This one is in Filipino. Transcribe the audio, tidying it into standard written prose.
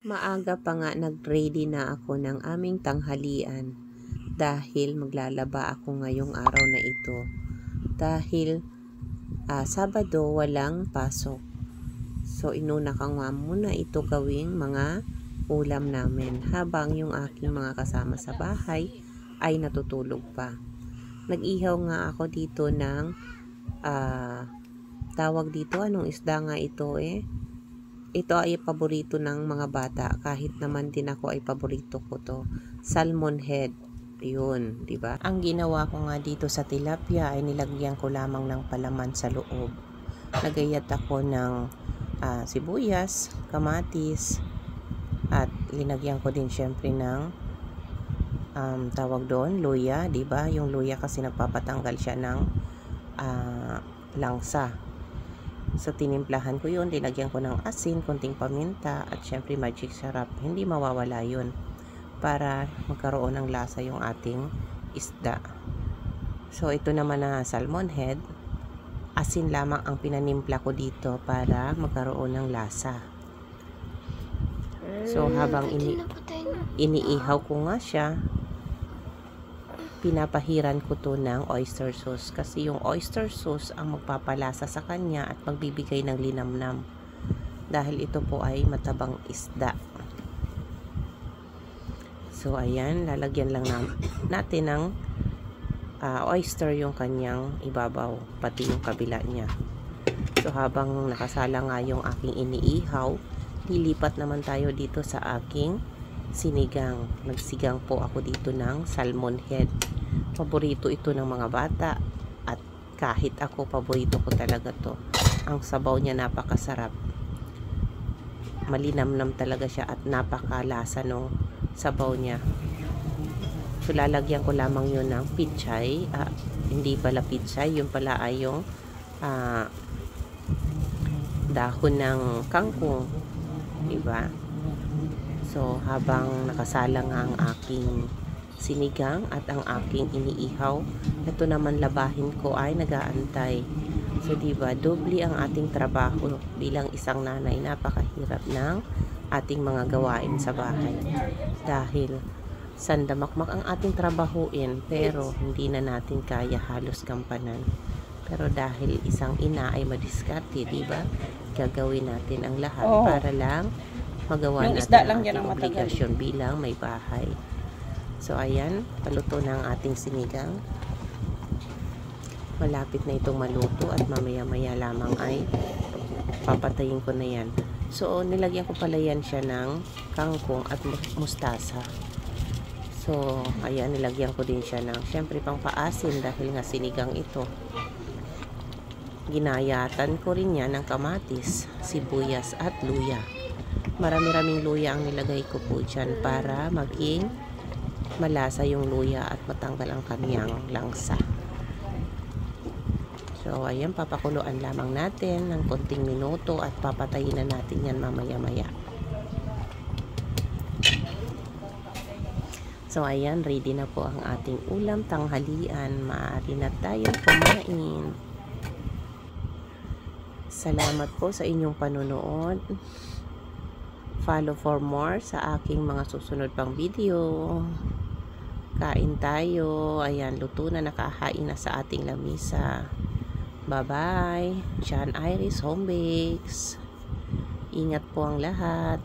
Maaga pa nga nag-ready na ako ng aming tanghalian dahil maglalaba ako ngayong araw na ito. Dahil Sabado walang pasok. So inuna ka nga muna ito gawing mga ulam namin habang yung aking mga kasama sa bahay ay natutulog pa. Nag-ihaw nga ako dito ng tawag dito, anong isda nga ito Ito ay paborito ng mga bata, kahit naman din ako ay paborito ko to. Salmon head. Yun, di ba? Ang ginawa ko nga dito sa tilapia ay nilagyan ko lamang ng palaman sa loob. Nagayat ako ng sibuyas, kamatis, at linagyan ko din syempre ng tawag doon, luya, di ba? Yung luya kasi nagpapatanggal siya ng langsa. So, tinimplahan ko yun, linagyan ko ng asin, konting paminta, at syempre magic syrup. Hindi mawawala yun para magkaroon ng lasa yung ating isda. So, ito naman na salmon head. Asin lamang ang pinanimpla ko dito para magkaroon ng lasa. So, habang iniihaw ko nga siya, pinapahiran ko to ng oyster sauce kasi yung oyster sauce ang magpapalasa sa kanya at magbibigay ng linamnam dahil ito po ay matabang isda. So ayan, lalagyan lang natin ng oyster yung kanyang ibabaw pati yung kabila niya. So habang nakasala nga yung aking iniihaw, lilipat naman tayo dito sa aking sinigang. Nagsigang po ako dito ng salmon head. Paborito ito ng mga bata at kahit ako, paborito ko talaga to. Ang sabaw niya napakasarap. Malinamnam talaga siya at napakalasa nung sabaw niya. So lalagyan ko lamang yun ng pichay. Hindi pala pichay, yun pala ay yung dahon ng kangkong. Diba? So, habang nakasala nga ang aking sinigang at ang aking iniihaw, ito naman labahin ko ay nagaantay. So, diba, doble ang ating trabaho bilang isang nanay. Napakahirap ng ating mga gawain sa bahay. Dahil sandamakmak ang ating trabahuin, pero hindi na natin kaya halos gampanan. Pero dahil isang ina ay madiskarte, diba, gagawin natin ang lahat para lang magawa yung natin lang ang ating obligasyon bilang may bahay. So ayan, paluto na ang ating sinigang. Malapit na itong maluto at mamaya-maya lamang ay papatayin ko na yan. So nilagyan ko pala yan siya ng kangkong at mustasa. So ayan, nilagyan ko din siya ng syempre pang paasin dahil nga sinigang ito. Ginayatan ko rin yan ng kamatis, sibuyas at luya. Marami-raming luya ang nilagay ko po dyan para maging malasa yung luya at matanggal ang kanyang langsa. So, ayan, papakuluan lamang natin ng konting minuto at papatayin na natin yan mamaya-maya. So, ayan, ready na po ang ating ulam tanghalian. Maaari na tayong kumain. Salamat po sa inyong panonood. Follow for more sa aking mga susunod pang video. Kain tayo. Ayan, luto na, nakahain na sa ating lamisa. Bye-bye. John Iris Home Bakes. Ingat po ang lahat.